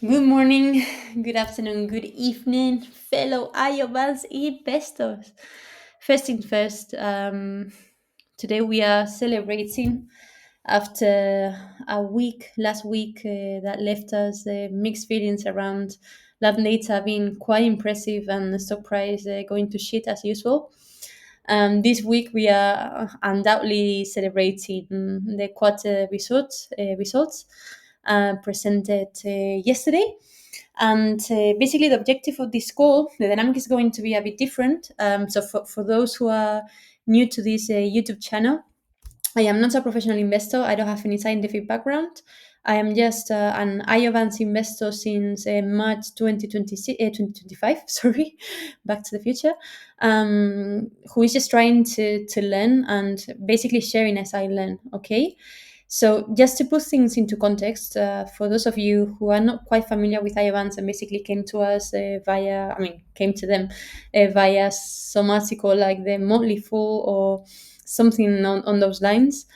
Good morning, good afternoon, good evening, fellow Iovance investors. First thing first, today we are celebrating after a week, last week, that left us mixed feelings around lab data being quite impressive and the stock price going to shit as usual. This week we are undoubtedly celebrating the quarter results presented yesterday. And basically, the objective of this call, the dynamic is going to be a bit different. So, for those who are new to this YouTube channel, I am not a professional investor. I don't have any scientific background. I am just an Iovance investor since March 2026, 2025, sorry, back to the future, who is just trying to learn and basically sharing as I learn, okay? So just to put things into context, for those of you who are not quite familiar with Iovance and basically came to us came to them via some article like the Motley Fool or something on those lines.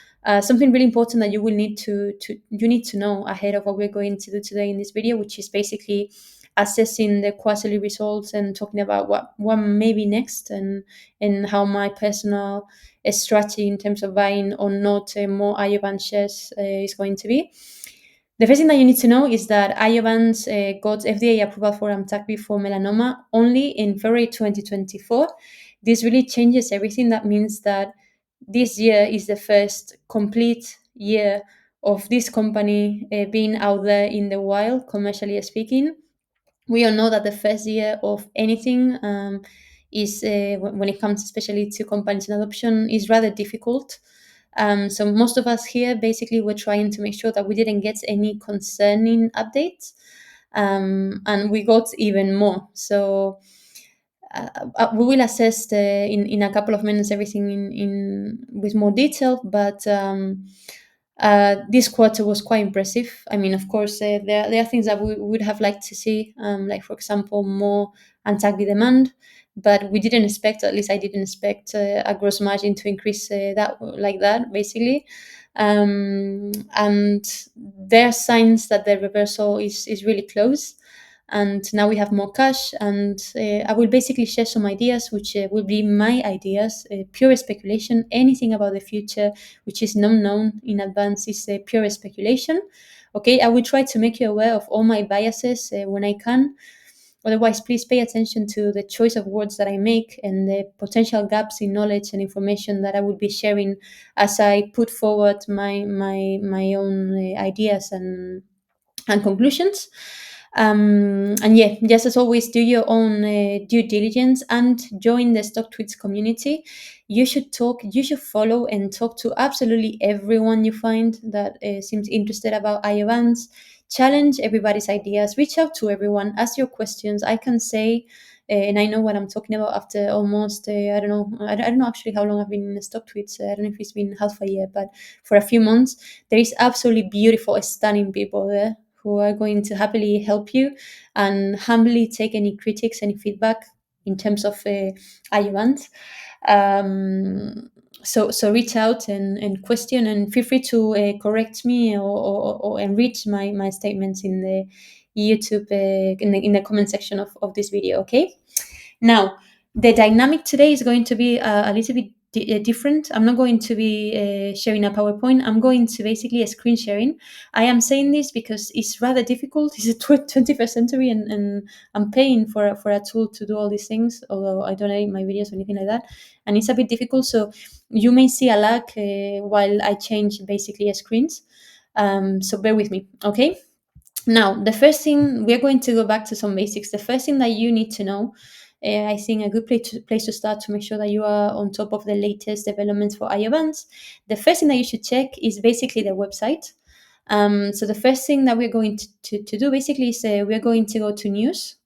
Something really important that you will need to know ahead of what we're going to do today in this video, which is basically assessing the quarterly results and talking about what may be next and how my personal strategy in terms of buying or not more Iovance shares is going to be. The first thing that you need to know is that Iovance got FDA approval for Amtagvi for melanoma only in February 2024. This really changes everything. That means that this year is the first complete year of this company being out there in the wild, commercially speaking. We all know that the first year of anything is when it comes especially to companies and adoption is rather difficult. So most of us here basically were trying to make sure that we didn't get any concerning updates, and we got even more. So we will assess in a couple of minutes everything in with more detail, but this quarter was quite impressive. I mean, of course, there are things that we would have liked to see, like, for example, more Antagri demand, but we didn't expect, at least I didn't expect, a gross margin to increase that like that, basically. And there are signs that the reversal is really close. And now we have more cash, and I will basically share some ideas, which will be my ideas, pure speculation. Anything about the future which is not known in advance is pure speculation. Okay, I will try to make you aware of all my biases when I can. Otherwise, please pay attention to the choice of words that I make and the potential gaps in knowledge and information that I will be sharing as I put forward my own ideas and conclusions. And yeah, just as always, do your own due diligence and join the Stock Tweets community. You should follow and talk to absolutely everyone you find that seems interested about Iovance. Challenge everybody's ideas, reach out to everyone, ask your questions. I can say, and I know what I'm talking about after almost, I don't know actually how long I've been in Stock Tweets. I don't know if it's been half a year, but for a few months, there is absolutely beautiful, stunning people there who are going to happily help you and humbly take any critics, any feedback in terms of Iovance. So reach out and question, and feel free to correct me or enrich my statements in the YouTube in the comment section of this video. Okay. Now, the dynamic today is going to be a little bit different. I'm not going to be sharing a PowerPoint. I'm going to basically a screen sharing. I am saying this because it's rather difficult. It's a 21st century, and I'm paying for a tool to do all these things, although I don't edit my videos or anything like that. And it's a bit difficult. So you may see a lag while I change basically screens. So bear with me, okay? Now, the first thing, we're going to go back to some basics. The first thing that you need to know, I think a good place to start to make sure that you are on top of the latest developments for Iovance. The first thing that you should check is basically their website. So the first thing that we're going to do basically is we're going to go to news.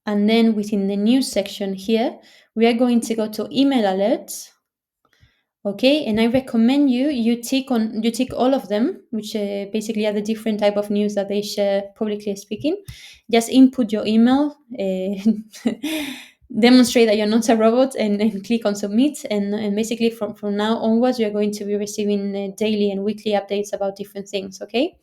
And then within the news section here, we are going to go to email alerts. Okay, and I recommend you tick all of them, which basically are the different type of news that they share publicly speaking. Just input your email. demonstrate that you're not a robot, and click on submit. And basically from now onwards, you're going to be receiving daily and weekly updates about different things. Okay.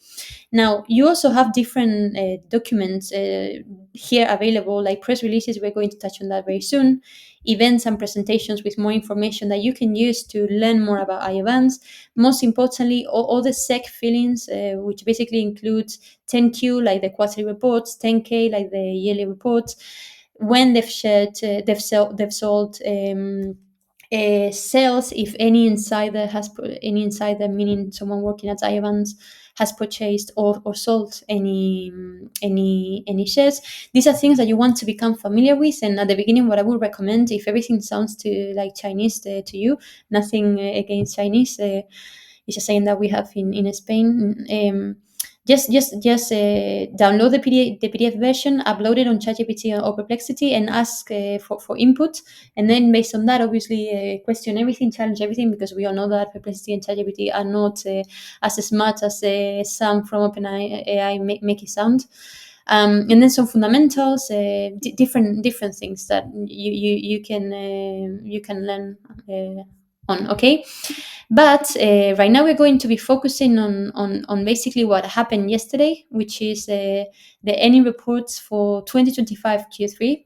Now, you also have different documents here available, like press releases. We're going to touch on that very soon. Events and presentations with more information that you can use to learn more about Iovance. Most importantly, all the SEC fillings, which basically includes 10Q, like the quarterly reports, 10K, like the yearly reports, when they've shared, they've sold. Sales, if any insider, meaning someone working at Iovance, has purchased or sold any shares. These are things that you want to become familiar with. And at the beginning, what I would recommend, if everything sounds to like Chinese to you, nothing against Chinese, it's a saying that we have in Spain. Just download the PDF version, upload it on ChatGPT or Perplexity, and ask for input. And then based on that, obviously question everything, challenge everything, because we all know that Perplexity and ChatGPT are not as smart as some from OpenAI make it sound. And then some fundamentals, different things that you can learn on. Okay. But right now we're going to be focusing on basically what happened yesterday, which is the earning reports for 2025 Q3.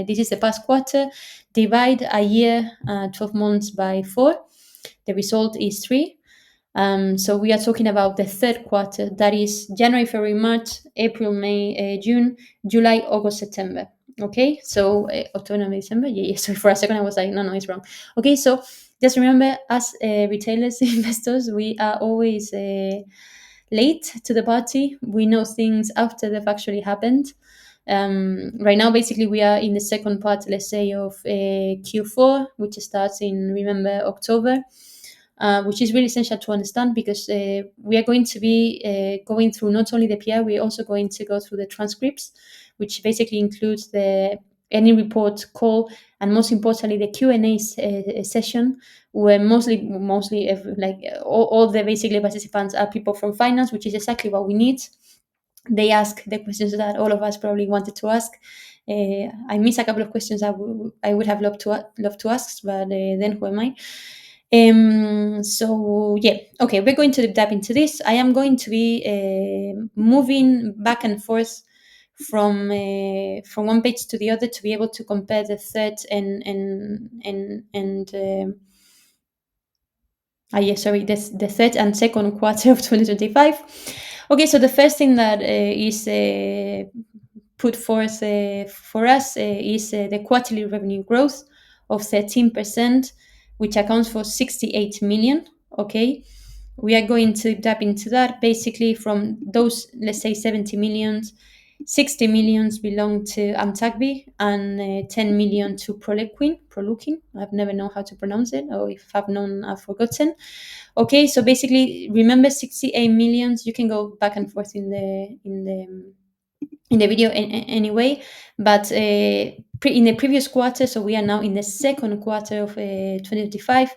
This is the past quarter. Divide a year, 12 months by 4. The result is 3. So we are talking about the third quarter. That is January, February, March, April, May, June, July, August, September. Okay, so October, November, December. Yeah. So for a second I was like, no, it's wrong. Okay, so just remember, as retailers, investors, we are always late to the party. We know things after they've actually happened. Right now, basically, we are in the second part, let's say, of Q4, which starts in, remember, October. Which is really essential to understand, because we are going to be going through not only the PR, we're also going to go through the transcripts, which basically includes the any report call, and most importantly the Q&A session, where mostly like all the basically participants are people from finance, which is exactly what we need. They ask the questions that all of us probably wanted to ask. I miss a couple of questions I would have loved to ask, but then who am I? So yeah, okay, we're going to deep dive into this. I am going to be moving back and forth from one page to the other to be able to compare the third the third and second quarter of 2025. Okay, so the first thing that is put forth for us is the quarterly revenue growth of 13%, which accounts for 68 million. Okay, we are going to dive into that. Basically, from those, let's say 70 millions, 60 millions belong to Amtagvi, and 10 million to Proluquin. I've never known how to pronounce it, or if I've known, I've forgotten. Okay, so basically, remember 68 millions. You can go back and forth in the video anyway, but in the previous quarter, so we are now in the second quarter of 2025,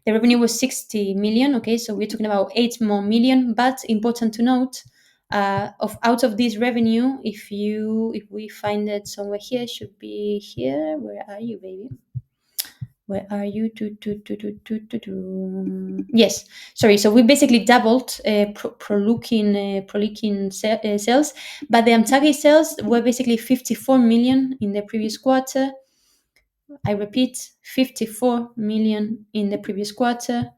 the revenue was 60 million. Okay, so we're talking about 8 more million. But important to note, out of this revenue, if we find it somewhere, here should be here. Where are you, baby? Where are you? Yes, sorry. So we basically doubled Proluquin sales, but the Amtagvi sales were basically 54 million in the previous quarter. I repeat, 54 million in the previous quarter.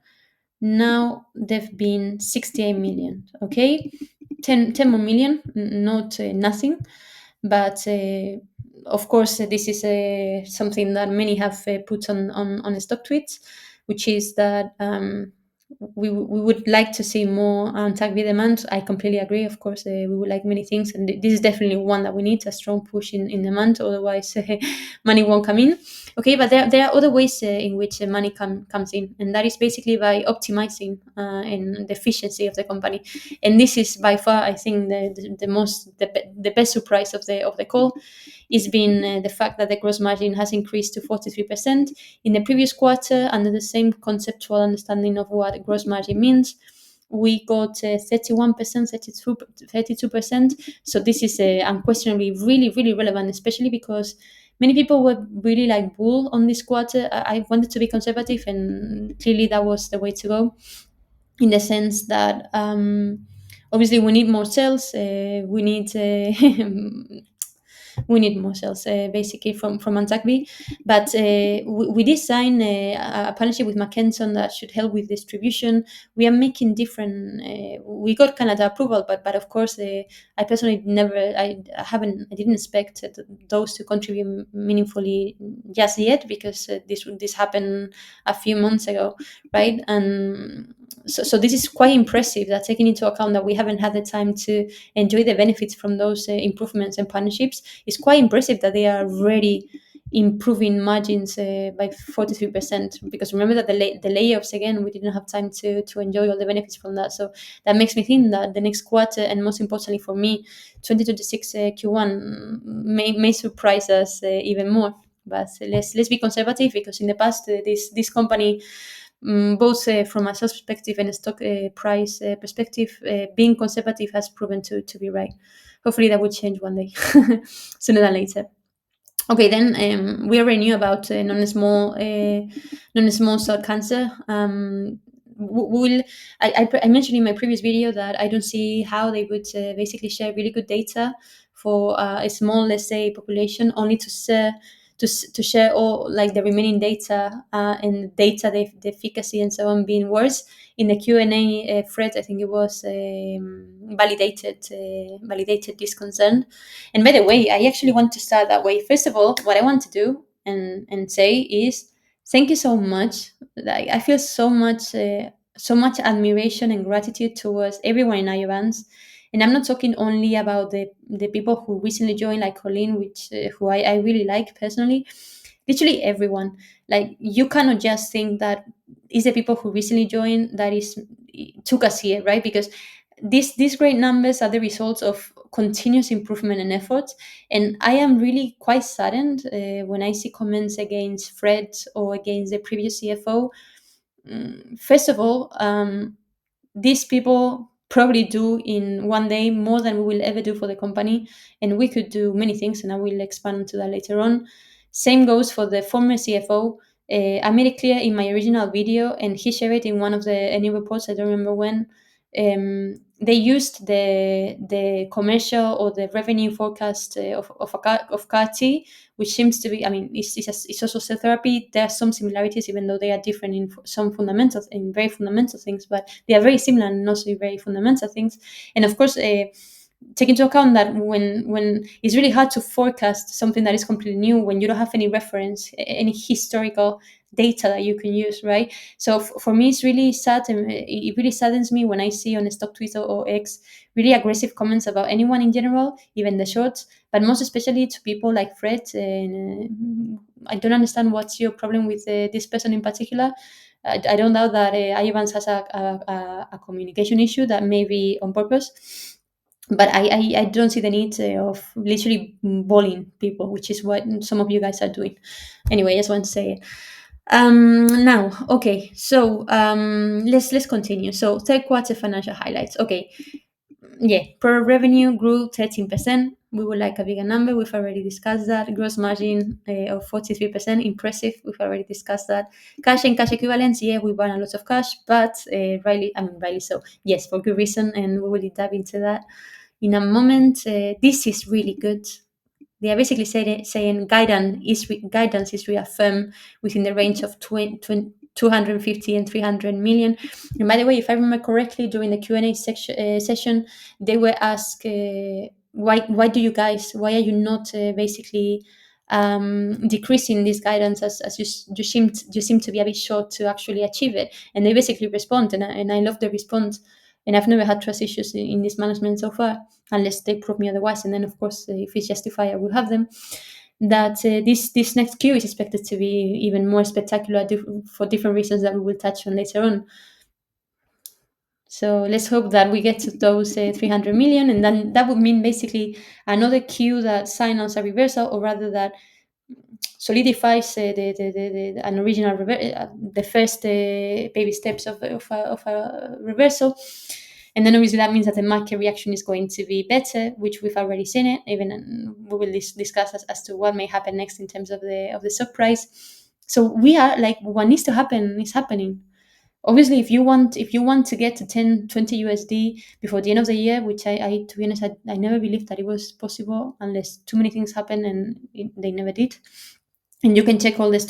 Now they've been 68 million. Okay, 10 more million, not nothing, but of course, this is something that many have put on stock tweets, which is that we would like to see more Tagvi demand. I completely agree. Of course, we would like many things, and this is definitely one that we need, a strong push in demand. Otherwise, money won't come in. Okay, but there are other ways in which money comes in, and that is basically by optimizing and the efficiency of the company. And this is by far, I think, the best surprise of the call is been the fact that the gross margin has increased to 43% in the previous quarter. Under the same conceptual understanding of what gross margin means, we got 31%, 32%. So this is unquestionably really relevant, especially because many people were really like bull on this quarter. I wanted to be conservative, and clearly that was the way to go, in the sense that obviously we need more sales. We need we need more sales, basically from Antakbi. But we designed a partnership with Mackenson that should help with distribution. We are making different. We got Canada approval, but of course, I personally never. I didn't expect those to contribute meaningfully just yet, because this happened a few months ago, right? And so this is quite impressive, that taking into account that we haven't had the time to enjoy the benefits from those improvements and partnerships, it's quite impressive that they are already improving margins by 43%. Because remember that the layoffs, again, we didn't have time to enjoy all the benefits from that. So that makes me think that the next quarter, and most importantly for me, 2026 Q1 may surprise us even more. But let's be conservative, because in the past this company, both from a sales perspective and a stock price perspective, being conservative has proven to be right. Hopefully that will change one day, sooner than later. Okay, then we already knew about non-small cell cancer. We'll, I mentioned in my previous video that I don't see how they would basically share really good data for a small, let's say, population, only to share all like the remaining data, and data, the efficacy and so on being worse. In the Q&A thread, I think it was validated this concern. And by the way, I actually want to start that way. First of all, what I want to do and say is thank you so much. Like, I feel so much admiration and gratitude towards everyone in Iovance. And I'm not talking only about the people who recently joined, like Colleen, which who I really like personally. Literally everyone. Like, you cannot just think that it's the people who recently joined that is took us here, right? Because these great numbers are the results of continuous improvement and effort. And I am really quite saddened when I see comments against Fred or against the previous CFO. First of all, these people probably do in one day more than we will ever do for the company, and we could do many things, and I will expand into that later on. Same goes for the former CFO. I made it clear in my original video, and he shared it in one of the any reports, I don't remember when. They used the commercial or the revenue forecast of CAR-T, which seems to be, I mean, it's also cell therapy. There are some similarities, even though they are different in some fundamental, in very fundamental things, but they are very similar and also very fundamental things. And of course, take into account that when it's really hard to forecast something that is completely new when you don't have any reference, any historical data that you can use, right? So for me, it's really sad, and it really saddens me when I see on stock Twitter or X really aggressive comments about anyone in general, even the shorts, but most especially to people like Fred. And I don't understand what's your problem with this person in particular. I don't doubt that Iovance has a communication issue that may be on purpose, but I don't see the need of literally bullying people, which is what some of you guys are doing. Anyway, I just want to say it. Now, okay, so let's continue. So third quarter financial highlights. Okay, yeah, product revenue grew 13%. We would like a bigger number. We've already discussed that. Gross margin of 43%, impressive. We've already discussed that. Cash and cash equivalents, yeah, we burn a lot of cash, but rightly so. Yes, for good reason, and we will dive into that in a moment. This is really good. They are basically saying guidance is reaffirmed within the range of 250 and 300 million. And by the way, if I remember correctly, during the Q&A session, they were asked, why are you not basically decreasing this guidance, as you seem to be a bit short to actually achieve it? And they basically respond, and I love the response. And I've never had trust issues in this management so far, unless they prove me otherwise. And then, of course, if it's justified, I will have them. That this next Q is expected to be even more spectacular for different reasons that we will touch on later on. So let's hope that we get to those 300 million, and then that would mean basically another Q that signals a reversal, or rather that solidifies an original the first baby steps of a reversal. And then obviously that means that the market reaction is going to be better, which we've already seen it. Even we will discuss as to what may happen next in terms of the stock price. So we are like, what needs to happen is happening. Obviously, if you want to get to 10 20 USD before the end of the year, which I to be honest, I never believed that it was possible unless too many things happen, and they never did. And you can check all the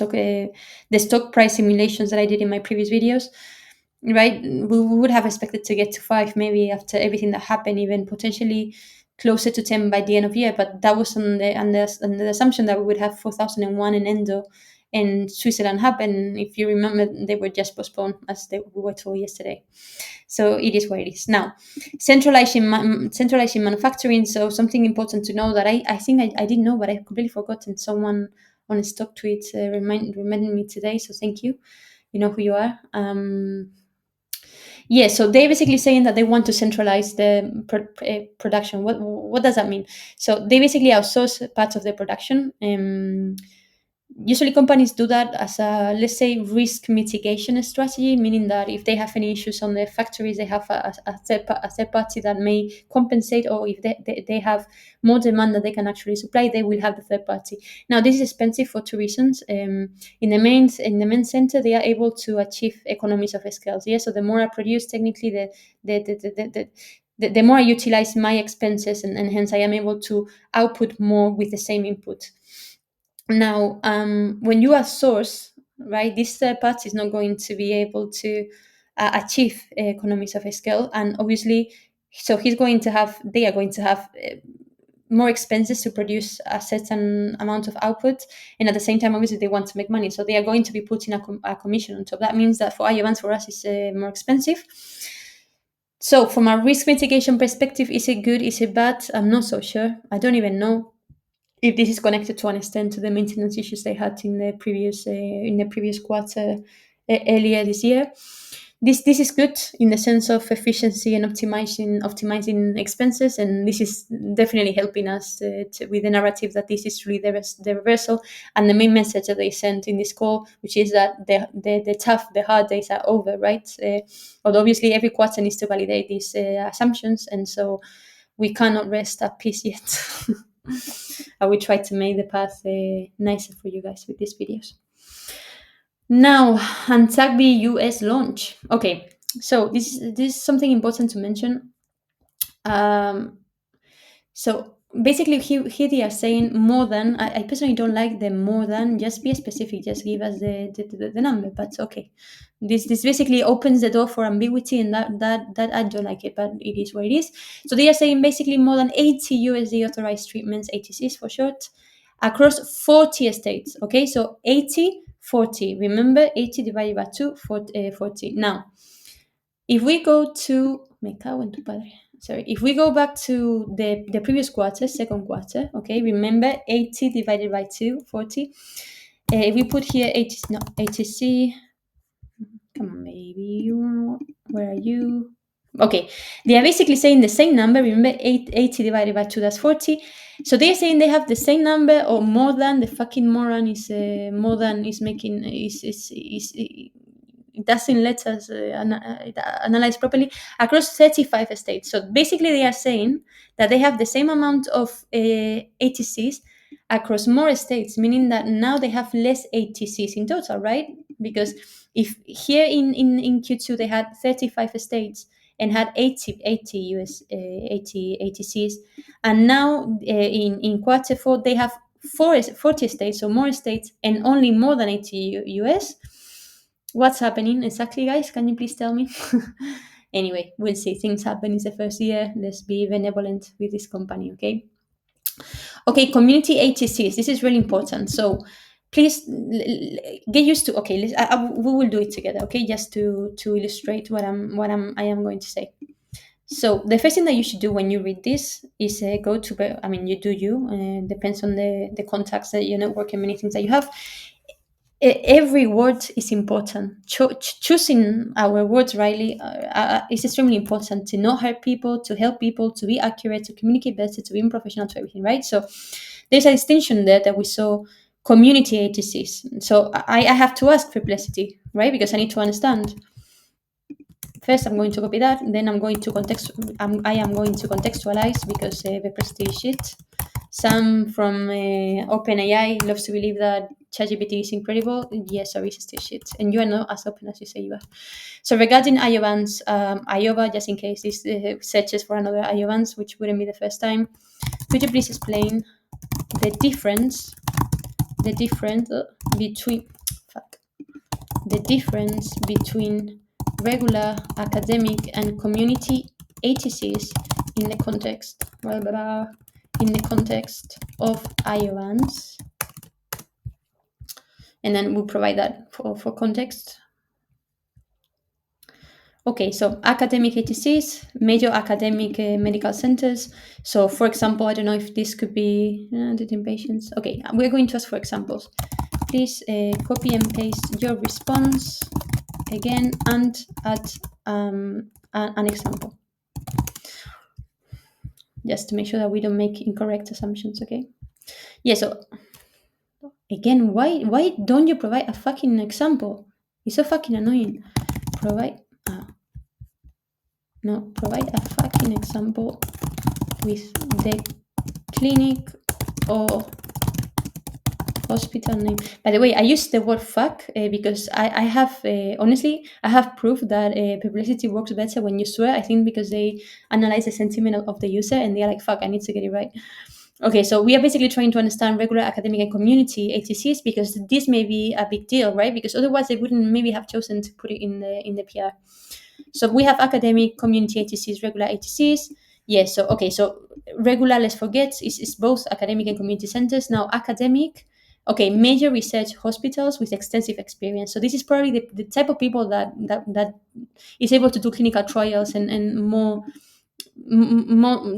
stock price simulations that I did in my previous videos. Right, we would have expected to get to 5 maybe after everything that happened, even potentially closer to 10 by the end of year, but that was on the assumption that we would have 4001 in Endo and Switzerland happen. If you remember, they were just postponed, as we were told yesterday. So it is what it is. Now, centralizing manufacturing. So something important to know that I think I didn't know, but I completely forgotten. Someone on a stock tweet reminded me today, so thank you. You know who you are. Yeah, so they're basically saying that they want to centralize the production. What does that mean? So they basically outsource parts of the production. Usually companies do that as a, let's say, risk mitigation strategy, meaning that if they have any issues on their factories, they have a third party that may compensate, or if they have more demand that they can actually supply, they will have the third party. Now, this is expensive for two reasons. In the main center, they are able to achieve economies of scale. Yeah, so the more I produce, technically, the more I utilize my expenses, and hence I am able to output more with the same input. Now, when you outsource, right, this third party is not going to be able to achieve economies of scale, and obviously, so they are going to have more expenses to produce a certain amount of output, and at the same time, obviously, they want to make money, so they are going to be putting a commission on top. That means that for Iovance, for us, it's more expensive. So, from a risk mitigation perspective, is it good? Is it bad? I'm not so sure. I don't even know if this is connected to an extent to the maintenance issues they had in the previous quarter earlier this year. This is good in the sense of efficiency and optimizing expenses, and this is definitely helping us with the narrative that this is really the reversal, and the main message that they sent in this call, which is that the hard days are over, right? Although obviously every quarter needs to validate these assumptions, and so we cannot rest at peace yet. I will try to make the path nicer for you guys with these videos. Now, Antagbi US launch. Okay, so this is something important to mention. So basically, here they are saying more than. I personally don't like the more than. Just be specific. Just give us the number. But okay, this basically opens the door for ambiguity, and that I don't like it. But it is what it is. So they are saying basically more than 80 USD authorized treatments, ATCs for short, across 40 states. Okay, so 80, 40. Remember, 80 divided by 2, 40. Now, if we go to if we go back to the previous quarter, second quarter, okay, remember 80 divided by 2, 40. If we put here 80, no, ATC, come on, maybe, where are you? Okay, they are basically saying the same number. Remember, 80 divided by 2, that's 40. So they're saying they have the same number or more than. The fucking moron is more than is making is it doesn't let us analyze properly across 35 states. So basically, they are saying that they have the same amount of ATCs across more states, meaning that now they have less ATCs in total, right? Because if here in Q2 they had 35 states and had 80 ATCs, and now in quarter 4 they have 40 states, so more states, and only more than 80 US. What's happening exactly, guys? Can you please tell me? Anyway, we'll see. Things happen. It's the first year. Let's be benevolent with this company, okay? Okay, community ATCs. This is really important. So please get used to. Okay, we will do it together. Okay, just to illustrate what I am going to say. So the first thing that you should do when you read this is go to. I mean, you do you. Depends on the contacts that your network and many things that you have. Every word is important. Choosing our words rightly is extremely important to not hurt people, to help people, to be accurate, to communicate better, to be professional, to everything, right? So there's a distinction there that we saw community ATCs. So I have to ask for Perplexity, right? Because I need to understand. First, I'm going to copy that. Then I am going to contextualize because the prestige shit. Sam from OpenAI loves to believe that ChatGPT is incredible. Yes, sorry, it's still shit. And you are not as open as you say you are. So regarding Iovance, IOVA, just in case this searches for another Iovance, which wouldn't be the first time, could you please explain the difference between, fuck, the difference between regular academic and community ATCs in the context, blah, blah, blah, in the context of Iovance, and then we'll provide that for context. Okay, so academic ATCs, major academic medical centers. So, for example, I don't know if this could be treating patients. Okay, we're going to ask for examples. Please copy and paste your response again and add an example, just to make sure that we don't make incorrect assumptions. Okay. Yeah. So again, why don't you provide a fucking example? It's so fucking annoying. Provide. No, provide a fucking example with the clinic or hospital name. By the way, I use the word fuck because I have, honestly, I have proof that publicity works better when you swear. I think because they analyze the sentiment of the user and they're like, fuck, I need to get it right. Okay, so we are basically trying to understand regular academic and community ATCs because this may be a big deal, right? Because otherwise they wouldn't maybe have chosen to put it in the PR. So we have academic, community ATCs, regular ATCs. Yes, so okay, so regular, let's forget, is both academic and community centers. Now academic, okay, major research hospitals with extensive experience. So this is probably the type of people that is able to do clinical trials and more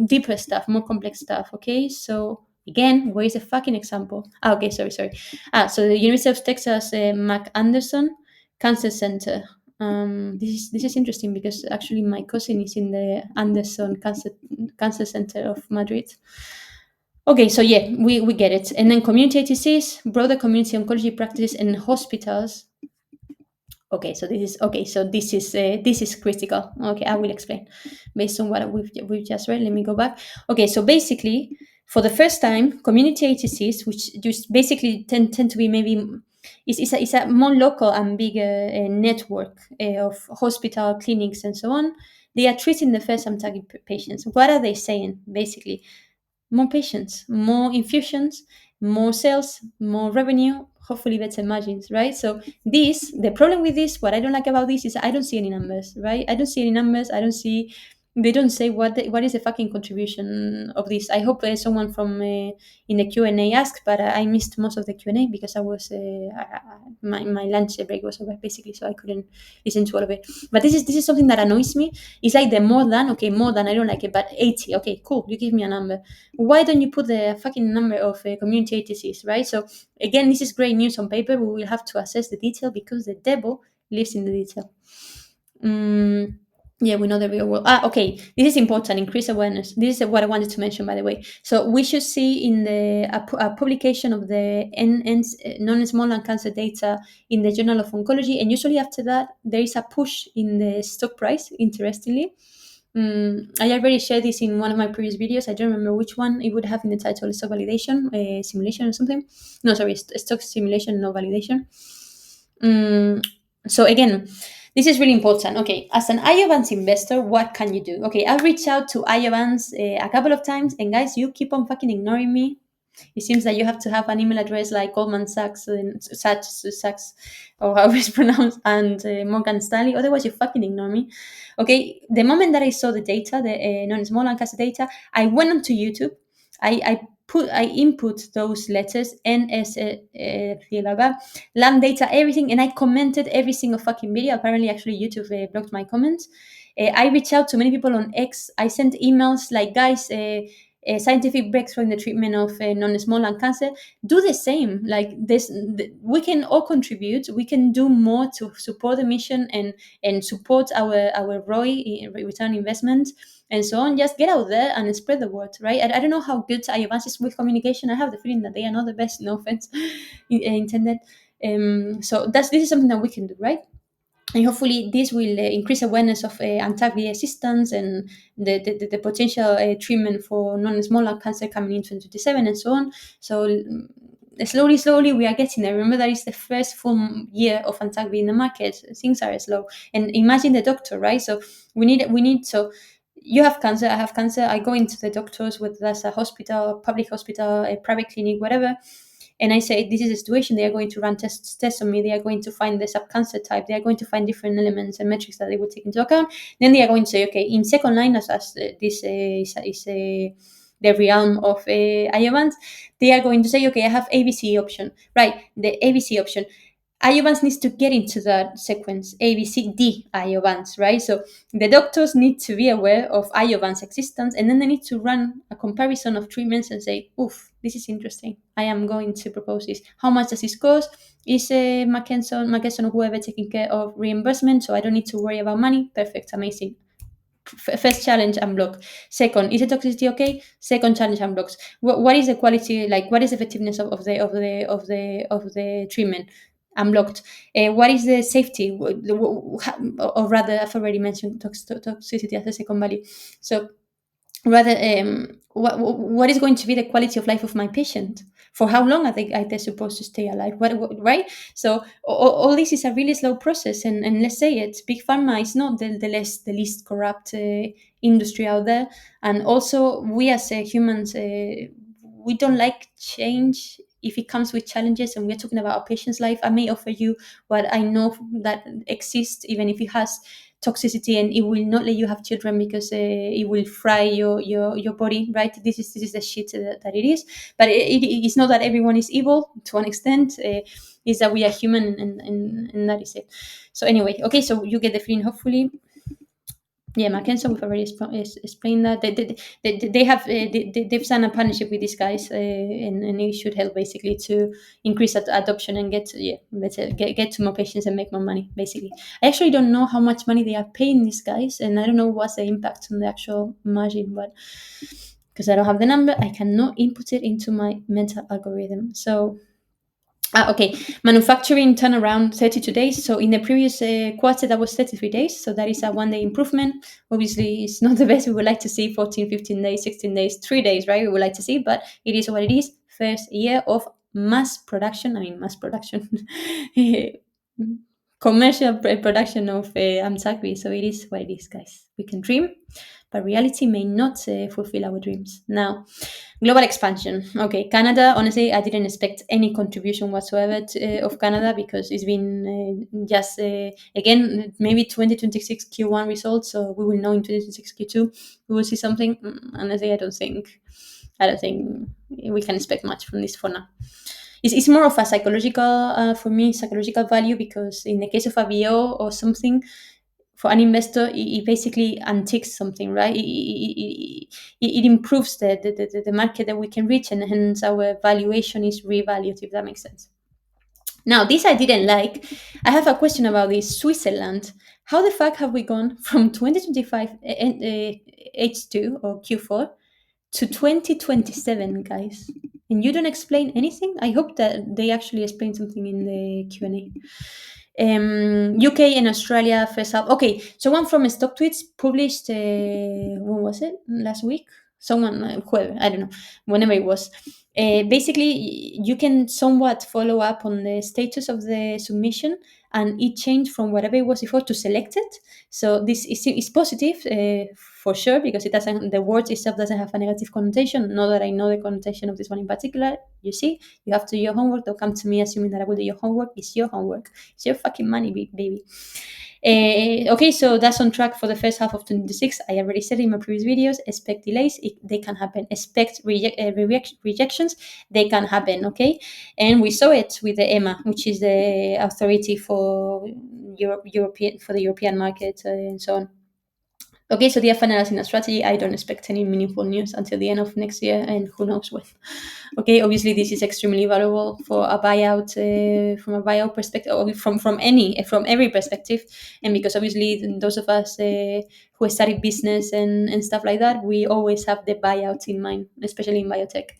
deeper stuff, more complex stuff. Okay, so again, where is the fucking example? Okay, sorry. So the University of Texas Mac Anderson Cancer Center. This is interesting because actually my cousin is in the Anderson Cancer Center of Madrid. Okay, so yeah, we get it. And then community ATCs, broader community oncology practices and hospitals. Okay, so this is critical. Okay, I will explain based on what we've just read. Let me go back. Okay, so basically, for the first time, community ATCs, which just basically tend to be maybe is a more local and bigger network of hospital clinics and so on. They are treating the first time target patients. What are they saying basically? More patients, more infusions, more sales, more revenue, hopefully better margins, right? So the problem with this, what I don't like about this is I don't see any numbers, right? I don't see any numbers. They don't say what is the fucking contribution of this. I hope someone from in the Q&A asked, but I missed most of the Q&A because I was my lunch break was over basically, so I couldn't listen to all of it. But this is something that annoys me. It's like the more than I don't like it, but 80, okay, cool, you give me a number. Why don't you put the fucking number of community ATCs, right? So again, this is great news on paper. We will have to assess the detail because the devil lives in the detail. Yeah, we know the real world. Okay, this is important. Increase awareness. This is what I wanted to mention, by the way. So we should see in a publication of the non-small lung cancer data in the Journal of Oncology, and usually after that there is a push in the stock price. Interestingly, I already shared this in one of my previous videos. I don't remember which one. It would have in the title stock validation, simulation or something. No, sorry, stock simulation, no validation. So again, this is really important. Okay, as an Iovance investor, what can you do? Okay, I've reached out to Iovance a couple of times, and guys, you keep on fucking ignoring me. It seems that you have to have an email address like Goldman Sachs and Sachs, or however it's pronounced, and Morgan Stanley. Otherwise, you fucking ignore me. Okay, the moment that I saw the data, the non-small lung cancer data, I went onto YouTube. I input those letters NS lamb data, everything, and I commented every single fucking video. Apparently, actually, YouTube blocked my comments. I reached out to many people on X. I sent emails like, guys, a scientific breakthrough in the treatment of non-small lung cancer. Do the same. Like this, we can all contribute. We can do more to support the mission and support our ROI, return investment, and so on. Just get out there and spread the word, right? I don't know how good Iovance is with communication. I have the feeling that they are not the best. No offense intended. So this is something that we can do, right? And hopefully this will increase awareness of anti assistance and the potential treatment for non-small lung cancer coming in 2027 and so on. So slowly we are getting there. Remember that it's the first full year of Antagvi in the market. Things are slow, and imagine the doctor, right? So we need so you have cancer, I have cancer, I go into the doctors, whether that's a hospital, a public hospital, a private clinic, whatever, and I say this is a situation. They are going to run tests on me. They are going to find the subcancer type. They are going to find different elements and metrics that they will take into account. Then they are going to say, okay, in second line, as this is the realm of Iovance, they are going to say, okay, I have ABC option, right? The ABC option. Iovance needs to get into that sequence, A, B, C, D Iovance, right? So the doctors need to be aware of Iovance existence, and then they need to run a comparison of treatments and say, oof, this is interesting. I am going to propose this. How much does this cost? Is McKesson or whoever taking care of reimbursement, so I don't need to worry about money? Perfect, amazing. First challenge unblocked. Second, is the toxicity okay? Second challenge unblocks. What is the quality, like what is the effectiveness of the treatment? Unblocked. What is the safety? Or rather, I've already mentioned toxicity as the second value. So rather, what is going to be the quality of life of my patient? For how long are they supposed to stay alive? Right? So all this is a really slow process, and let's say it, big pharma is not the least corrupt industry out there, and also we as humans, we don't like change if it comes with challenges, and we're talking about a patient's life. I may offer you what I know that exists, even if it has toxicity, and it will not let you have children because it will fry your body, right? This is the shit that it is. But it's not that everyone is evil. To an extent, is that we are human, and that is it. So anyway, okay, so you get the feeling, hopefully. Yeah, Mackenzie, we've already explained that. They have they've signed a partnership with these guys, and it should help basically to increase adoption and get to more patients and make more money. Basically, I actually don't know how much money they are paying these guys, and I don't know what's the impact on the actual margin, but because I don't have the number, I cannot input it into my mental algorithm. So okay, manufacturing turnaround 32 days. So in the previous quarter, that was 33 days. So that is a 1 day improvement. Obviously, it's not the best. We would like to see 14, 15 days, 16 days, 3 days, right? We would like to see, but it is what it is. First year of mass production. I mean, mass production. Commercial production of Amsakri. So it is what it is, guys. We can dream, but reality may not fulfill our dreams. Now, global expansion. Okay, Canada. Honestly, I didn't expect any contribution whatsoever of Canada because it's been just again maybe 2026 Q1 results. So we will know in 2026 Q2 we will see something. Honestly, I don't think we can expect much from this for now. It's more of a psychological for me psychological value, because in the case of a VO or something, for an investor, it basically antiques something, right? It improves the market that we can reach, and hence our valuation is revalued, if that makes sense. Now, this I didn't like. I have a question about this. Switzerland. How the fuck have we gone from 2025 H2 or Q4 to 2027, guys? And you don't explain anything? I hope that they actually explain something in the Q&A. UK and Australia first half. Okay, so one from Stock Tweets published, when was it? Last week? Someone, whoever, I don't know, whenever it was. Basically, you can somewhat follow up on the status of the submission, and it changed from whatever it was before to selected. So this is positive for sure, because it doesn't, the word itself doesn't have a negative connotation. Not that I know the connotation of this one in particular. You see, you have to do your homework. Don't come to me assuming that I will do your homework. It's your homework. It's your fucking money, baby. Okay, so that's on track for the first half of 2026. I already said in my previous videos, expect delays, they can happen. Expect rejections, they can happen, okay? And we saw it with the EMA, which is the authority for the European market, and so on. Okay, so they are finalizing a strategy. I don't expect any meaningful news until the end of next year, and who knows when. Okay, obviously this is extremely valuable for a buyout, from a buyout perspective, or from every perspective, and because obviously those of us who study business and stuff like that, we always have the buyout in mind, especially in biotech.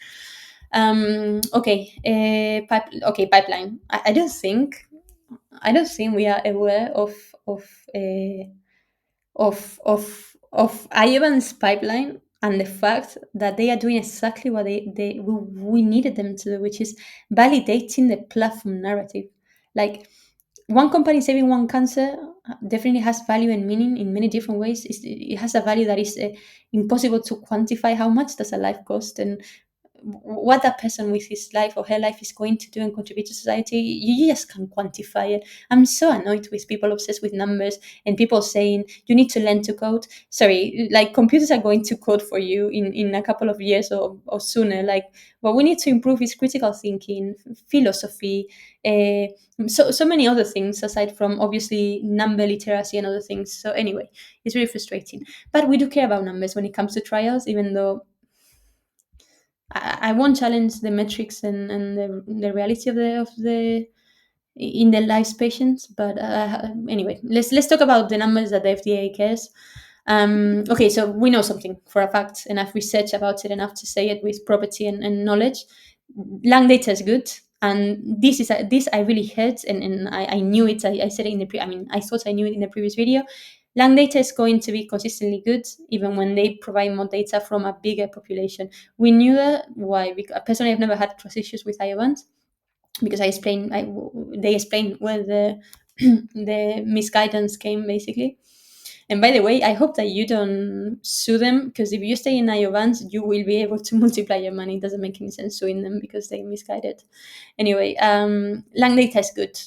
Okay, pipeline. I don't think. I don't think we are aware of uh, of Iovan's pipeline and the fact that they are doing exactly what we needed them to do, which is validating the platform narrative. Like, one company saving one cancer definitely has value and meaning in many different ways. It has a value that is impossible to quantify. How much does a life cost, and what that person with his life or her life is going to do and contribute to society, you just can't quantify it. I'm so annoyed with people obsessed with numbers and people saying you need to learn to code. Sorry, like, computers are going to code for you in a couple of years or sooner. Like, what we need to improve is critical thinking, philosophy, so many other things aside from obviously number literacy and other things. So anyway, it's really frustrating. But we do care about numbers when it comes to trials, even though I won't challenge the metrics and the reality of the in the lives patients. But anyway, let's talk about the numbers that the FDA cares. Okay, so we know something for a fact, and I've researched about it enough to say it with property and knowledge. Lung data is good, and this I really heard, and I knew it. I said it in the I mean, I thought I knew it in the previous video. Lung data is going to be consistently good even when they provide more data from a bigger population. We knew that. Why? Because personally, I've never had trust issues with Iovance because they explained where the the misguidance came basically. And by the way, I hope that you don't sue them, because if you stay in Iovance, you will be able to multiply your money. It doesn't make any sense suing them because they misguided. Anyway, Lang data is good.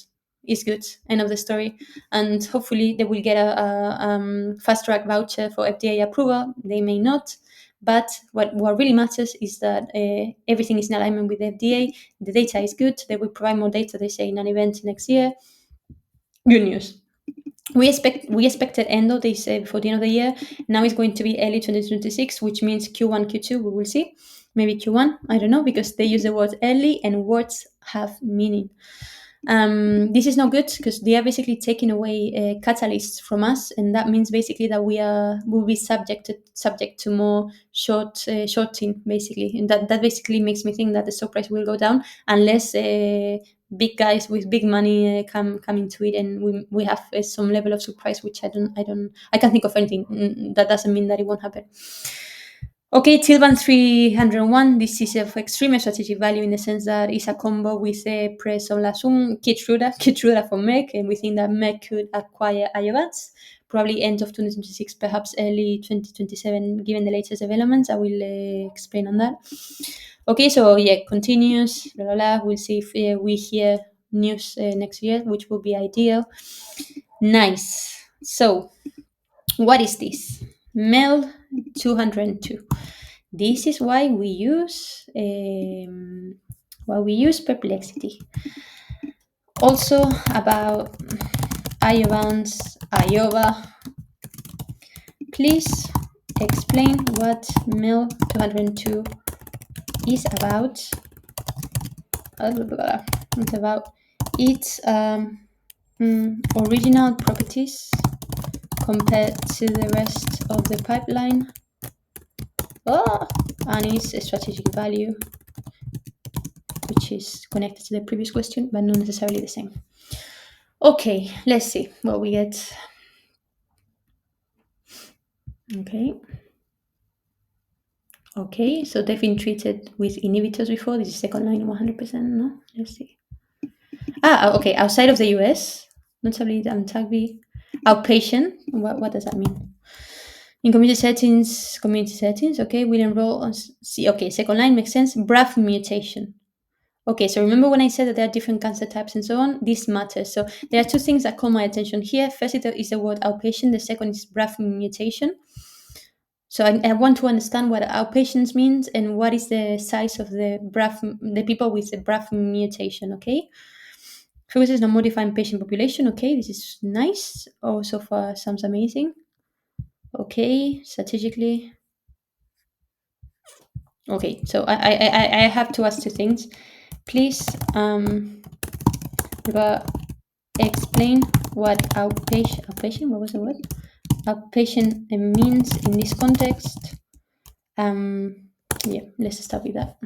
Is good. End of the story. And hopefully they will get a fast track voucher for FDA approval. They may not. But what really matters is that everything is in alignment with the FDA. The data is good. They will provide more data, they say, in an event next year. Good news. We expected endo, they say, before the end of the year. Now it's going to be early 2026, which means Q1, Q2. We will see. Maybe Q1. I don't know, because they use the word early, and words have meaning. This is not good because they are basically taking away catalysts from us, and that means basically that will be subject to more shorting basically, and that basically makes me think that the stock price will go down unless big guys with big money come into it, and we have some level of surprise, which I can't think of anything. That doesn't mean that it won't happen. Okay, Tilban 301, this is of extreme strategic value in the sense that it's a combo with a press on Lasung, Keytruda for Merck, and we think that Merck could acquire Iovance, probably end of 2026, perhaps early 2027, given the latest developments. I will explain on that. Okay, so yeah, continues, blah, blah, blah. We'll see if we hear news next year, which will be ideal. Nice. So, what is this? MEL 202. This is why we use perplexity. Also about Iovance IOVA. Please explain what MEL 202 is about. It's about its original properties compared to the rest of the pipeline. And its strategic value, which is connected to the previous question, but not necessarily the same. Okay, let's see what we get. Okay, so they've been treated with inhibitors before. This is second line 100%, no? Let's see. Okay, outside of the US, notably Amtagvi, outpatient. What does that mean? In community settings, okay, we enroll on, see, okay, second line makes sense. BRAF mutation. Okay, so remember when I said that there are different cancer types and so on? This matters. So there are two things that caught my attention here. First is the word outpatient. The second is BRAF mutation. So I want to understand what outpatients means and what is the size of the people with the BRAF mutation, okay? Focuses on modifying patient population, okay, this is nice. Oh, so far sounds amazing. Okay, strategically. Okay, so I have to ask two things. Please explain what outpatient, what was the word? Outpatient means in this context. Yeah, let's start with that.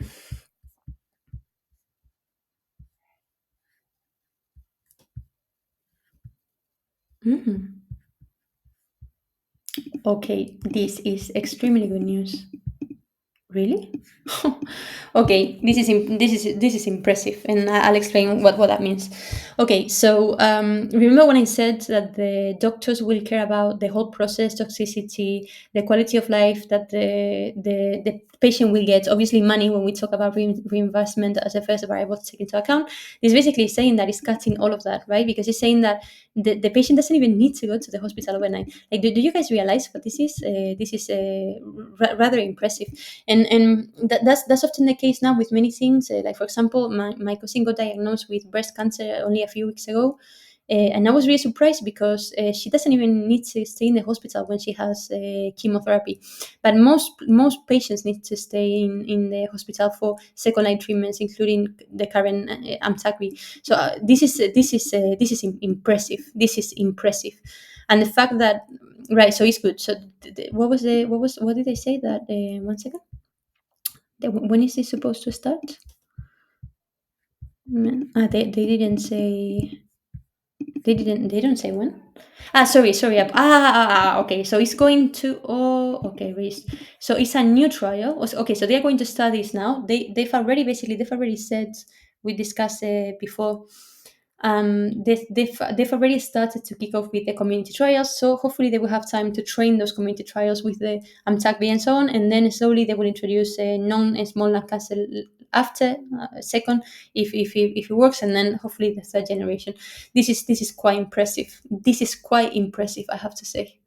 Mhm. Okay, this is extremely good news. Really? Okay, this is impressive, and I'll explain what that means. Okay, so remember when I said that the doctors will care about the whole process, toxicity, the quality of life that the patient will get. Obviously, money when we talk about reimbursement as a first variable to take into account is basically saying that it's cutting all of that, right? Because it's saying that the patient doesn't even need to go to the hospital overnight. Like, do you guys realize what this is? This is rather impressive, and that's often the case now with many things. Like, for example, my cousin got diagnosed with breast cancer only a few weeks ago. And I was really surprised because she doesn't even need to stay in the hospital when she has chemotherapy. But most patients need to stay in the hospital for second line treatments, including the current Amtagvi. So impressive. This is impressive, and the fact that, right. So it's good. So what did I say that? One second. When is this supposed to start? They didn't say. They don't say when. Sorry. Okay. So it's going to. Oh, okay. So it's a new trial. Okay. So they are going to start this now. They've already said, we discussed before. They've already started to kick off with the community trials. So hopefully they will have time to train those community trials with the Amtagvi and so on, and then slowly they will introduce a non-small lung cancer after second, if it works, and then hopefully the third generation. This is quite impressive. This is quite impressive, I have to say.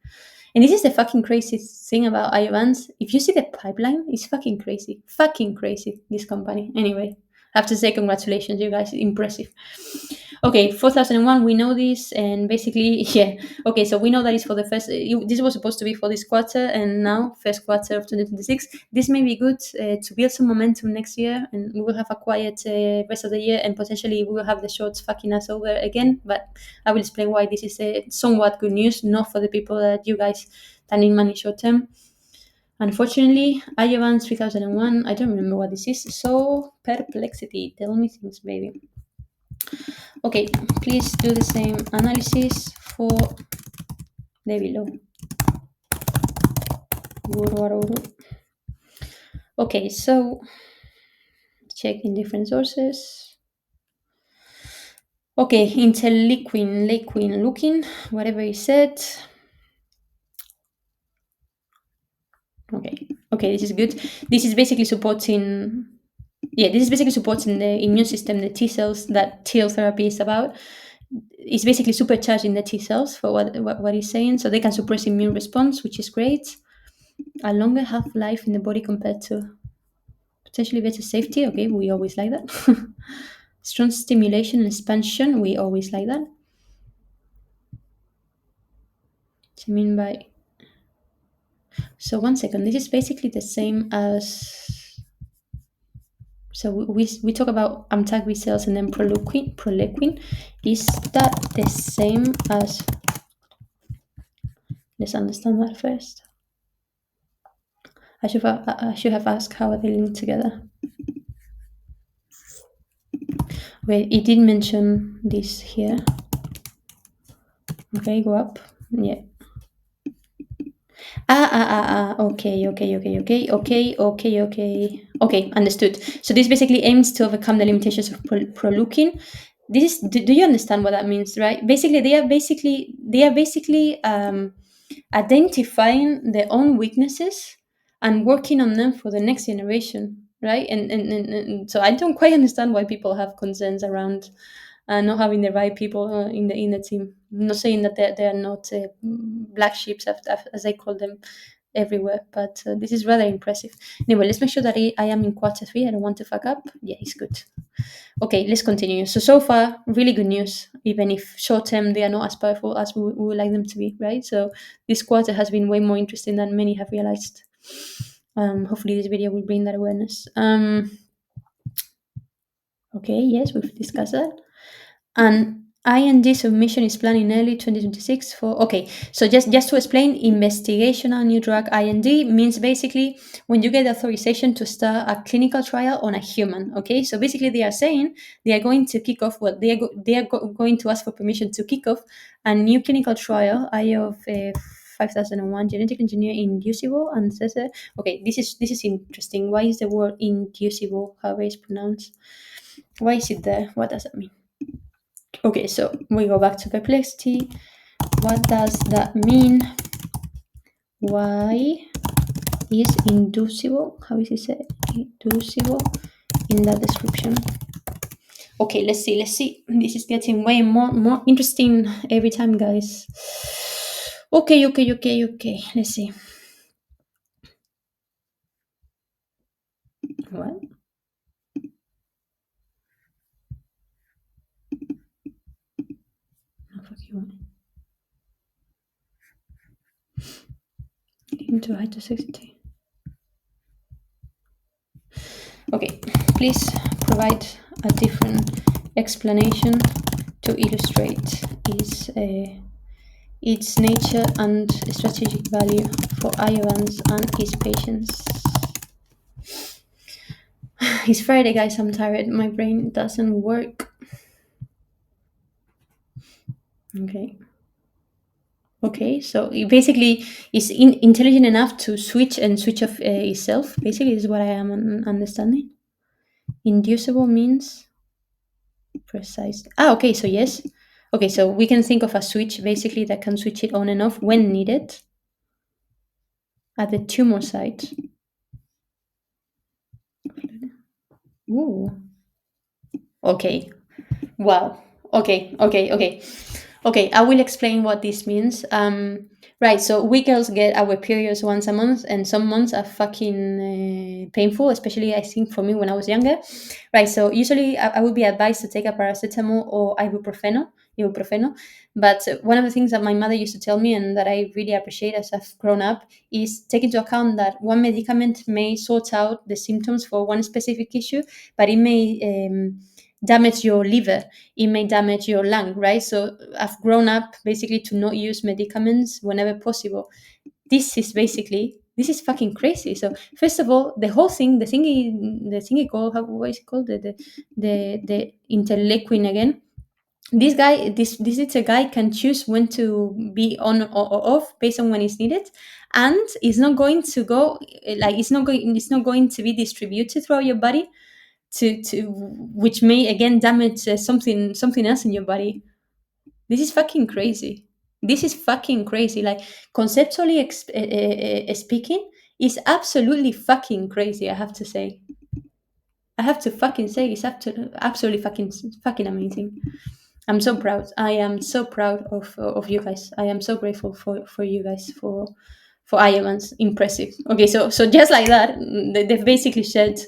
And this is the fucking crazy thing about Iovance. If you see the pipeline, it's fucking crazy. Fucking crazy, this company. Anyway, I have to say congratulations, you guys. Impressive. Okay, 4001, we know this, and basically, yeah. Okay, so we know that it's for the first. This was supposed to be for this quarter, and now first quarter of 2026. This may be good to build some momentum next year, and we will have a quiet rest of the year, and potentially we will have the shorts fucking us over again. But I will explain why this is somewhat good news, not for the people that you guys that need money short term. Unfortunately, Iovance 3001, I don't remember what this is. So, perplexity. Tell me things, baby. Okay, please do the same analysis for the below. Okay, so check in different sources. Okay, Intel Liquin, looking, whatever he said. Okay, this is good. This is basically supporting. Yeah, this is basically supporting the immune system, the T cells that TIL therapy is about. It's basically supercharging the T cells for what he's saying, so they can suppress immune response, which is great. A longer half life in the body compared to potentially better safety. Okay, we always like that. Strong stimulation and expansion. We always like that. What do you mean by? So 1 second. This is basically the same as. So we talk about Amtagvi cells and then Proleukin. Is that the same as? Let's understand that first. I should have asked how are they linked together. Okay, it did mention this here. Okay, go up. Yeah. Okay, understood. So this basically aims to overcome the limitations of Proleukin. Do you understand what that means, right? Basically, they are basically identifying their own weaknesses and working on them for the next generation, right? And so I don't quite understand why people have concerns around not having the right people in the team. I'm not saying that they are not black sheep, as I call them everywhere, but this is rather impressive. Anyway, let's make sure that I am in quarter three. I don't want to fuck up. Yeah, it's good. Okay, let's continue. So far, really good news, even if short term they are not as powerful as we would like them to be, right? So this quarter has been way more interesting than many have realized. Hopefully this video will bring that awareness. Okay, yes, we've discussed that. And IND submission is planned in early 2026 for, okay, so just to explain, investigational new drug IND means basically when you get authorization to start a clinical trial on a human, okay? So basically they are saying they are going to kick off, well, going to ask for permission to kick off a new clinical trial, IOV 5001 genetic engineer inducible ancestor. Okay, this is interesting. Why is the word inducible, how it's pronounced? Why is it there? What does that mean? Okay, so we go back to perplexity. What does that mean? Why is inducible? How is it said? Inducible in that description. Okay, let's see. Let's see. This is getting way more interesting every time, guys. Okay. Let's see. What? No, fuck you. Into heterosexuality. Okay, please provide a different explanation to illustrate its nature and strategic value for Iovance and his patients. It's Friday, guys. I'm tired. My brain doesn't work. Okay. Okay, so it basically is intelligent enough to switch off itself. Basically, is what I am understanding. Inducible means precise. Okay, so yes. Okay, so we can think of a switch basically that can switch it on and off when needed at the tumor site. Ooh. Okay. Wow. Okay. I will explain what this means. Right. So we girls get our periods once a month, and some months are fucking painful. Especially, I think for me when I was younger. Right. So usually, I would be advised to take a paracetamol or ibuprofeno. But one of the things that my mother used to tell me, and that I really appreciate as I've grown up, is take into account that one medicament may sort out the symptoms for one specific issue, but it may damage your liver, it may damage your lung, right? So I've grown up basically to not use medicaments whenever possible. This is fucking crazy. So first of all, the whole thing, the thingy called, what is it called, the interleukin again. This guy, this is a guy can choose when to be on or off based on when it's needed, and it's not going to go like it's not going to be distributed throughout your body to which may again damage something else in your body. This is fucking crazy. This is fucking crazy. Like conceptually speaking, it's absolutely fucking crazy. I have to say. I have to fucking say it's absolutely fucking amazing. I'm so proud. I am so proud of you guys. I am so grateful for you guys for Iovance. Impressive. Okay, so just like that, they've basically shared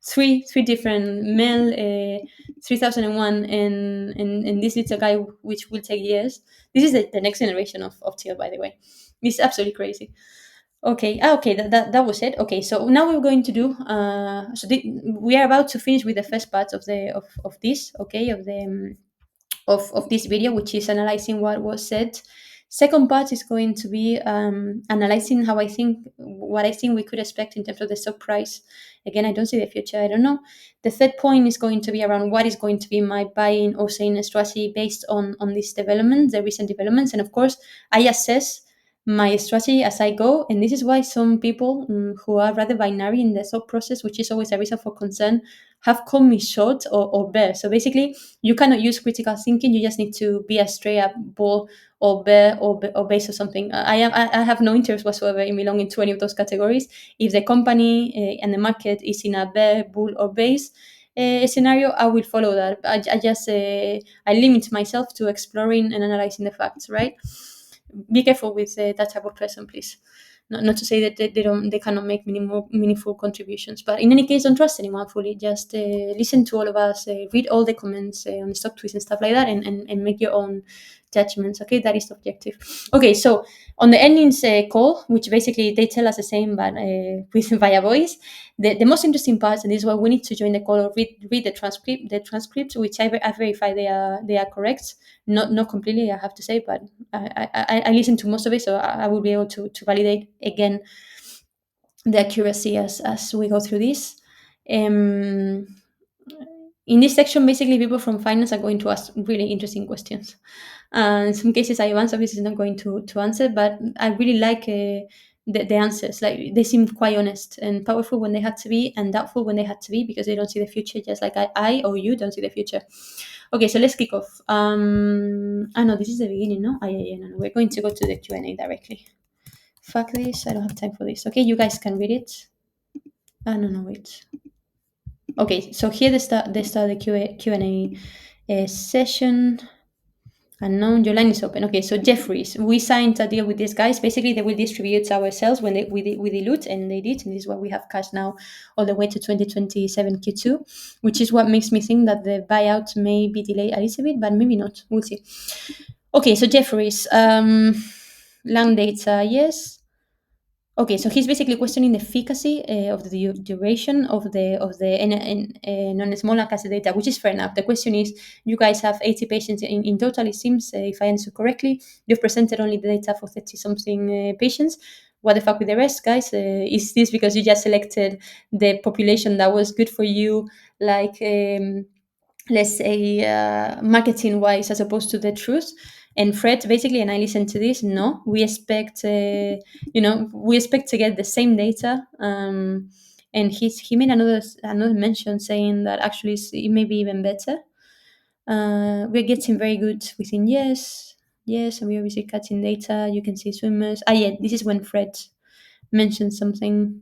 three different male 3001 and this little guy which will take years. This is the next generation of teal, by the way. It's absolutely crazy. Okay, okay, that was it. Okay, so now we're going to do we are about to finish with the first part of this, okay, of this video, which is analyzing what was said. Second part is going to be analyzing what I think we could expect in terms of the stock price. Again, I don't see the future. I don't know. The third point is going to be around what is going to be my buying or selling strategy based on these developments, the recent developments, and of course, I assess my strategy as I go. And this is why some people who are rather binary in the thought process, which is always a reason for concern, have called me short or bear. So basically, you cannot use critical thinking. You just need to be a straight up bull or bear or base or something. I have no interest whatsoever in belonging to any of those categories. If the company and the market is in a bear, bull, or base scenario, I will follow that. I just I limit myself to exploring and analyzing the facts. Right? Be careful with that type of person, please. Not to say that they cannot make meaningful contributions, but in any case, don't trust anyone fully. Just listen to all of us, read all the comments on stock tweets and stuff like that, and make your own judgments. Okay, that is the objective. Okay, so on the earnings call, which basically they tell us the same, but with via voice, the most interesting part, and this is why we need to join the call or read the transcripts, which I verify they are correct. Not completely, I have to say, but I listen to most of it, so I will be able to validate again the accuracy as we go through this. Um, in this section, basically, people from finance are going to ask really interesting questions. In some cases, Iovance obviously is not going to answer, but I really like the answers. Like they seem quite honest and powerful when they had to be, and doubtful when they had to be, because they don't see the future, just like I or you don't see the future. Okay, so let's kick off. No, this is the beginning, no? No. We're going to go to the Q&A directly. Fuck this, I don't have time for this. Okay, you guys can read it. No, wait. Okay, so here they start the Q&A session. Unknown, your line is open. Okay, so Jeffries, we signed a deal with these guys. Basically, they will distribute our sales when we dilute, and they did. And this is why we have cash now all the way to 2027 Q2, which is what makes me think that the buyout may be delayed a little bit, but maybe not. We'll see. Okay, so Jeffries, long data, yes. Okay, so he's basically questioning the efficacy of the duration of the non-small acid data, which is fair enough. The question is, you guys have 80 patients in total, it seems, if I answer correctly. You've presented only the data for 30-something patients. What the fuck with the rest, guys? Is this because you just selected the population that was good for you, like, let's say, marketing-wise, as opposed to the truth? And Fred, basically, and I listened to this, no, we expect we expect to get the same data. And he made another mention saying that actually it may be even better. We're getting very good within yes, and we're obviously cutting data. You can see swimmers. Yeah, this is when Fred mentioned something.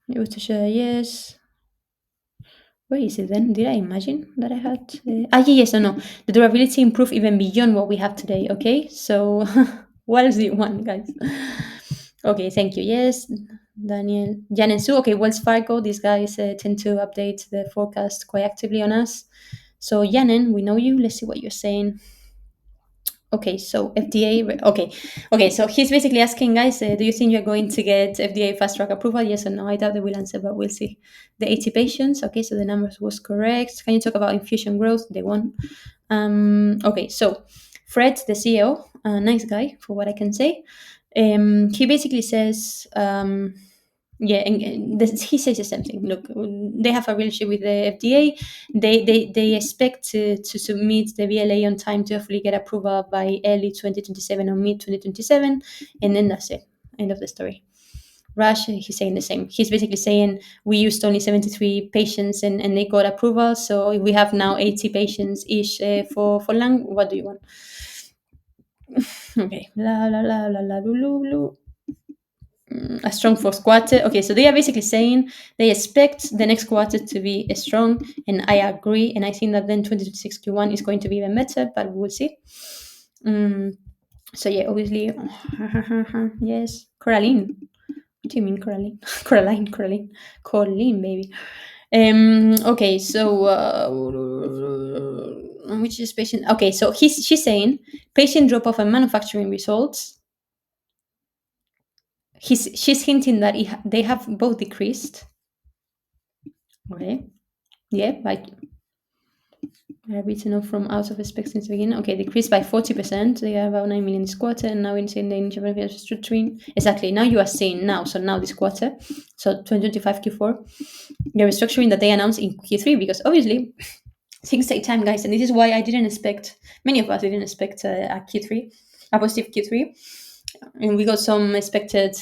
It was to share, yes. Where is it then? Did I imagine that I had? Yes, no. The durability improved even beyond what we have today. Okay, so what else do you want, guys? Okay, thank you. Yes, Daniel, Jan and Sue. Okay, Wells Fargo. These guys tend to update the forecast quite actively on us. So Janen, we know you. Let's see what you're saying. Okay, so FDA. Okay. So he's basically asking, guys, do you think you're going to get FDA fast track approval? Yes or no? I doubt they will answer, but we'll see. The 80 patients. Okay, so the numbers was correct. Can you talk about infusion growth? They won. Okay, so Fred, the CEO, nice guy for what I can say. He basically says, he says the same thing. Look, they have a relationship with the FDA. They expect to submit the BLA on time to hopefully get approval by early 2027 or mid 2027, and then that's it. End of the story. Rush, he's saying the same. He's basically saying we used only 73 patients and they got approval. So we have now 80 patients ish for lung. What do you want? Okay. La la la la la lu. A strong fourth quarter. Okay, so they are basically saying they expect the next quarter to be strong, and I agree. And I think that then 2026 Q1 is going to be even better, but we'll see. So yeah, obviously, yes, Coraline. What do you mean, Coraline? Coraline, baby. Okay, so which is patient? Okay, so she's saying patient drop off and manufacturing results. She's hinting that they have both decreased. Okay, yeah, like I've written off from out of expect since the beginning. Okay, decreased by 40%. They are about 9 million this quarter, and now in the initial restructuring. Exactly. Now you are seeing so now this quarter, so 2025 Q4, the restructuring that they announced in Q3, because obviously things take time, guys, and this is why I didn't expect. Many of us didn't expect a Q3, a positive Q3. And we got some expected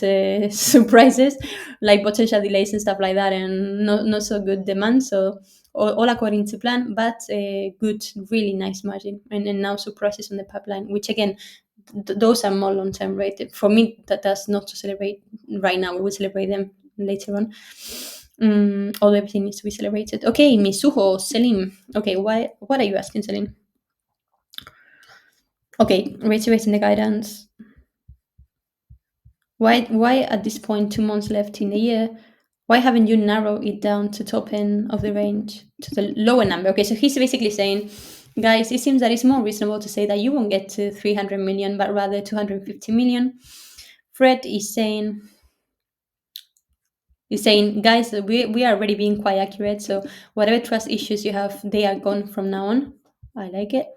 surprises, like potential delays and stuff like that, and not so good demand. So all according to plan, but good, really nice margin, and now surprises on the pipeline, which again, those are more long term rated. For me, that's not to celebrate right now. We will celebrate them later on. All everything needs to be celebrated. Okay, Misuho, Selim. Okay, what are you asking, Selim? Okay, reiterating the guidance. Why at this point, 2 months left in the year, why haven't you narrowed it down to top end of the range, to the lower number? Okay, so he's basically saying Guys, it seems that it's more reasonable to say that you won't get to 300 million, but rather 250 million. Fred is saying, guys, we are already being quite accurate. So whatever trust issues you have, they are gone from now on. I like it.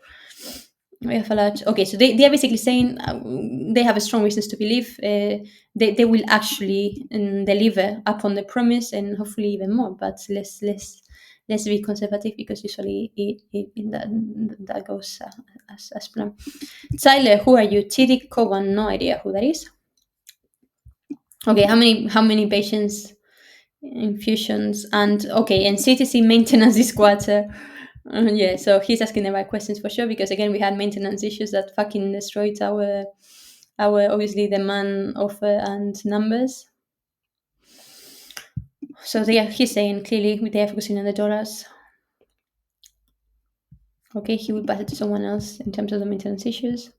We have a lot. Okay, so they are basically saying they have a strong reasons to believe they will actually deliver upon the promise and hopefully even more. But let's be conservative because usually that goes as planned. Tyler, who are you? TD Cowan, no idea who that is. Okay, how many patients infusions and okay and CTC maintenance this quarter. Yeah, so he's asking the right questions for sure because again we had maintenance issues that fucking destroyed our obviously demand offer and numbers. So he's saying clearly they are focusing on the dollars. Okay, he will pass it to someone else in terms of the maintenance issues.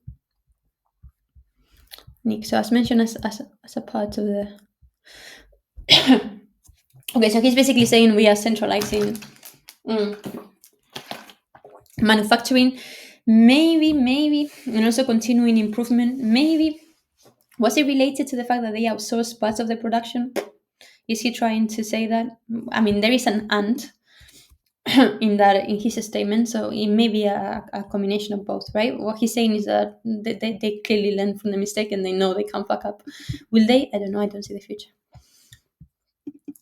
Nick, so as mentioned as a part of the okay, so he's basically saying we are centralizing manufacturing, maybe, and also continuing improvement. Maybe was it related to the fact that they outsource parts of the production? Is he trying to say that? I mean, there is an and in his statement, so it may be a combination of both, right? What he's saying is that they clearly learned from the mistake and they know they can't fuck up. Will they? I don't know. I don't see the future.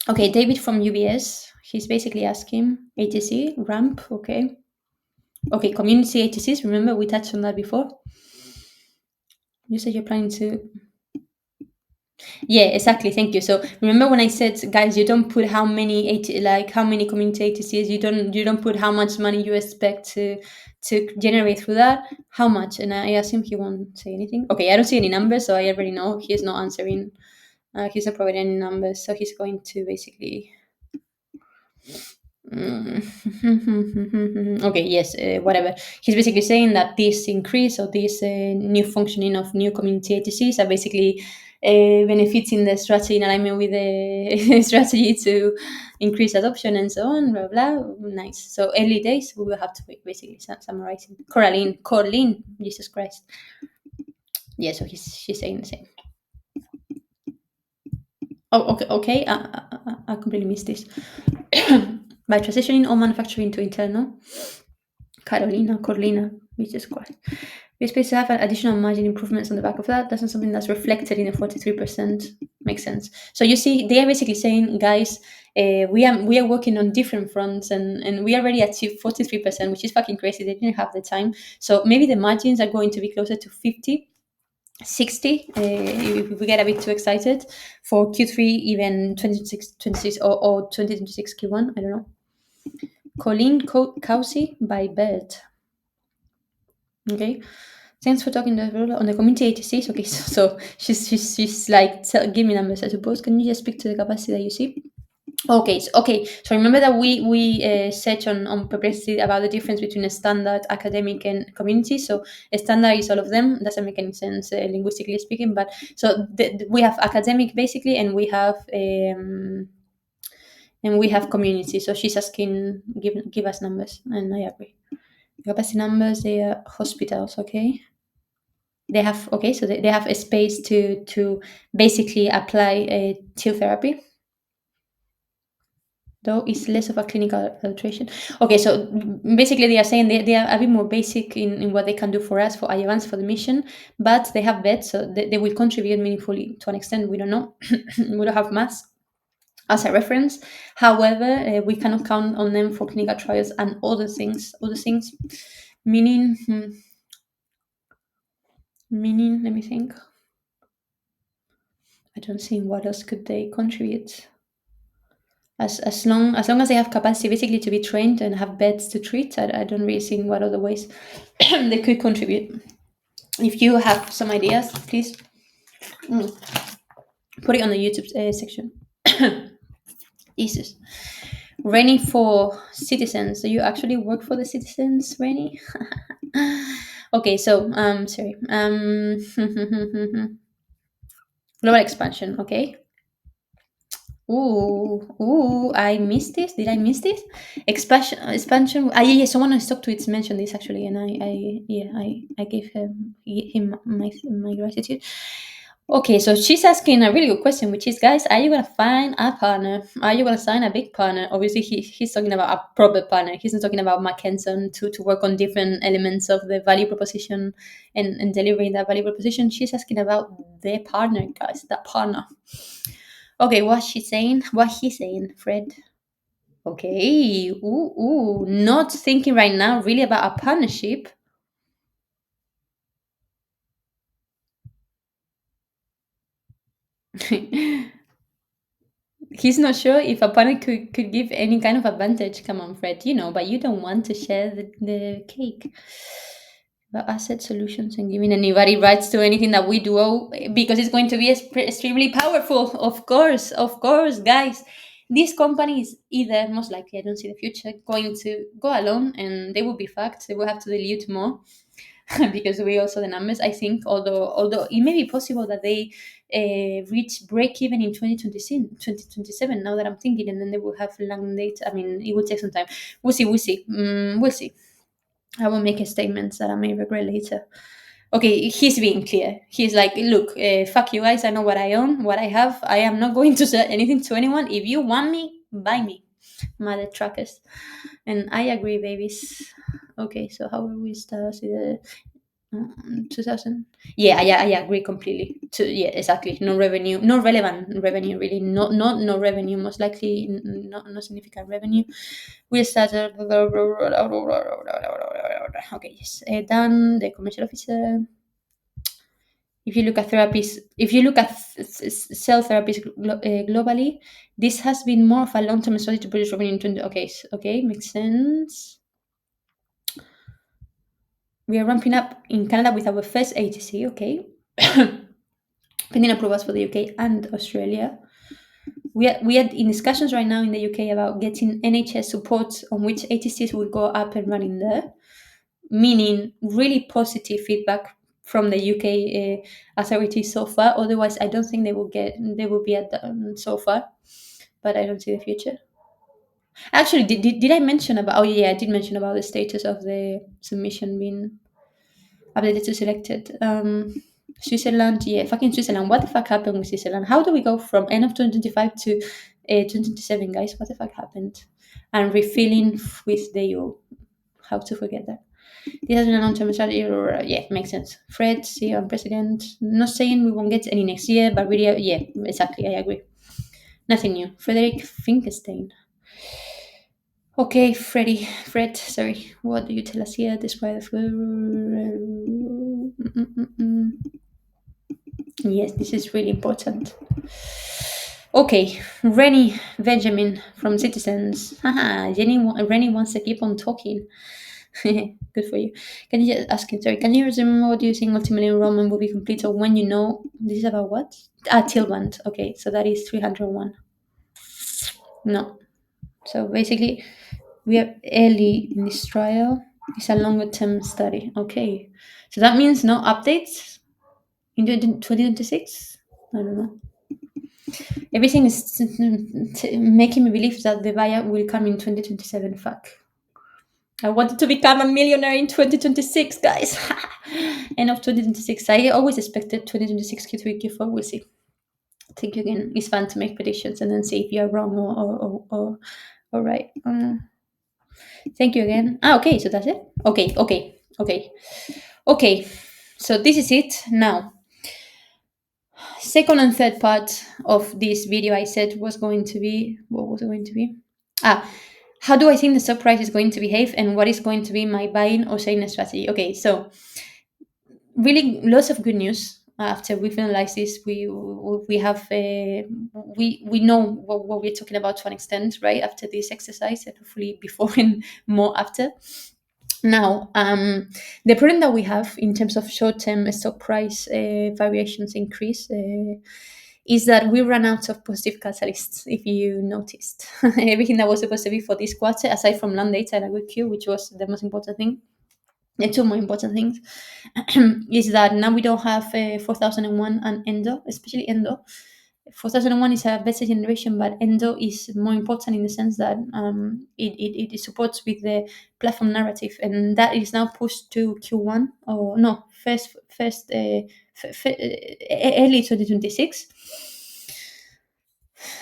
Okay, David from UBS. He's basically asking ATC ramp. Okay, community ATCs. Remember we touched on that before. You said you're planning to. Yeah, exactly. Thank you. So remember when I said, guys, you don't put how many how many community ATCs. You don't put how much money you expect to generate through that. How much? And I assume he won't say anything. Okay, I don't see any numbers, so I already know he's not answering. He's not providing any numbers, so he's going to basically. Okay, yes, whatever. He's basically saying that this increase or this new functioning of new community ATCs are basically benefiting the strategy in alignment with the strategy to increase adoption and so on, blah, blah. Nice. So early days, we will have to wait, basically, summarizing. Coraline, Jesus Christ. Yeah, so she's saying the same. Oh, okay. I completely missed this. By transitioning all manufacturing to internal, Corlina, Jesus Christ. We expect to have additional margin improvements on the back of that. That's not something that's reflected in the 43%. Makes sense. So you see, they are basically saying, guys, we are working on different fronts and we already achieved 43%, which is fucking crazy. They didn't have the time. So maybe the margins are going to be closer to 50. 60 if we get a bit too excited for Q3, even 26 or 2026 Q1. I don't know. Colleen Causi by Bert. Okay. Thanks for talking to us on the community 86. Okay, so she's like, give me numbers, I suppose. Can you just speak to the capacity that you see? Okay, so remember that we said on Perplexity about the difference between a standard, academic, and community. So a standard is all of them. Doesn't make any sense linguistically speaking, but so we have academic basically, and we have community. So she's asking, give us numbers, and I agree. Capacity numbers, they are hospitals. Okay, they have so they have a space to basically apply a TIL therapy, though it's less of a clinical filtration. Okay, so basically they are saying they are a bit more basic in what they can do for us, for Iovance, for the mission, but they have beds, so they will contribute meaningfully to an extent. We don't know. We don't have mass as a reference. However, we cannot count on them for clinical trials and other things. Meaning, let me think. I don't see what else could they contribute. As long as they have capacity basically to be trained and have beds to treat, I don't really see what other ways they could contribute. If you have some ideas, please put it on the YouTube section. Jesus. Rennie for citizens. Do you actually work for the citizens, Rennie? Okay, so sorry. Global expansion, okay. I missed this. Did I miss this? Expansion. Ah, yeah, yeah. Someone I talked to it's mentioned this actually, and I gave him my gratitude. Okay, so she's asking a really good question, which is, guys, are you gonna find a partner? Are you gonna sign a big partner? Obviously, he's talking about a proper partner. He's not talking about Mackenson to work on different elements of the value proposition and delivering that value proposition. She's asking about the partner, guys, that partner. Okay, what's she saying? What he's saying, Fred? Okay, not thinking right now really about a partnership. He's not sure if a partner could give any kind of advantage. Come on, Fred, but you don't want to share the cake. About asset solutions and giving anybody rights to anything that we do because it's going to be extremely powerful. Of course, guys. These companies either, most likely, I don't see the future, going to go alone and they will be fucked. They will have to dilute more because we also the numbers. I think, although it may be possible that they reach break even in 2026, 2027. Now that I'm thinking, and then they will have long data. I mean, it will take some time. We'll see. We'll see. We'll see. I will make a statement that I may regret later. Okay, he's being clear. He's like, look, fuck you guys. I know what I own, what I have. I am not going to sell anything to anyone. If you want me, buy me, mother truckers. And I agree, babies. Okay, so how will we start? 2000. I agree completely. Yeah, exactly. No revenue, no relevant revenue, really. No revenue. Most likely, no significant revenue. We started. Okay, yes. Done. The commercial officer. If you look at therapies, if you look at cell therapies globally, this has been more of a long-term strategy to produce revenue in 20. Okay, okay, makes sense. We are ramping up in Canada with our first ATC. Okay. Pending approvals for the UK and Australia. We are in discussions right now in the UK about getting NHS support on which ATCs will go up and running there, meaning really positive feedback from the UK authorities so far. Otherwise, I don't think they will be at the, so far, but I don't see the future. Actually, did I mention about? Oh yeah, I did mention about the status of the submission being updated to selected. Switzerland, yeah, fucking Switzerland. What the fuck happened with Switzerland? How do we go from end of 2025 to 2027, guys? What the fuck happened? And refilling with the EU. How to forget that? This has been a long-term strategy. Yeah, makes sense. Fred, CEO and president. Not saying we won't get any next year, but really, yeah, exactly. I agree. Nothing new. Frederick Finkelstein. Okay, Fred, sorry. What do you tell us here? Despite the. Yes, this is really important. Okay, Rennie Benjamin from Citizens. Haha, Rennie wants to keep on talking. Good for you. Can you just ask him, sorry, can you resume what do you think ultimately enrollment will be complete or when you know this is about what? Tilband. Okay, so that is 301. No. So basically we are early in this trial. It's a longer term study. Okay. So that means no updates in 2026? I don't know. Everything is making me believe that the buyer will come in 2027. Fuck. I wanted to become a millionaire in 2026, guys. End of 2026. I always expected 2026 Q3, Q4. We'll see. Thank you again. It's fun to make predictions and then see if you're wrong or right. Thank you again. Okay, so that's it. Okay. So this is it now. Second and third part of this video I said was going to be, what was it going to be? How do I think the stock price is going to behave and what is going to be my buying or selling strategy? Okay, so really lots of good news. After we finalize this, we have we know what we're talking about to an extent, right? After this exercise, and hopefully before and more after. Now, the problem that we have in terms of short-term stock price variations increase is that we run out of positive catalysts. If you noticed, everything that was supposed to be for this quarter, aside from land data and a good Q, which was the most important thing, the two more important things is that now we don't have 4001 and Endo, especially Endo. 4001 is a better generation, but Endo is more important in the sense that it supports with the platform narrative, and that is now pushed to Q1 or no, early 2026.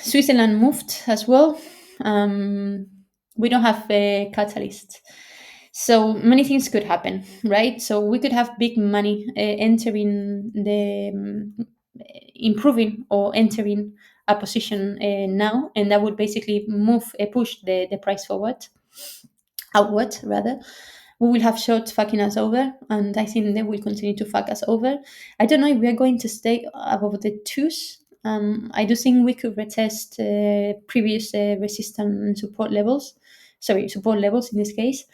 Switzerland moved as well. We don't have a catalyst. So many things could happen, right? So we could have big money entering the improving or entering a position now, and that would basically push the price forward, outward rather. We will have shorts fucking us over, and I think they will continue to fuck us over. I don't know if we are going to stay above the twos. I do think we could retest previous resistance and support levels. Sorry, support levels in this case.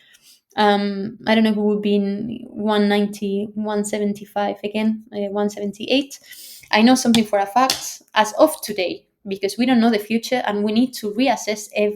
I don't know if we will be in 190, 175 again, 178. I know something for a fact as of today, because we don't know the future and we need to reassess every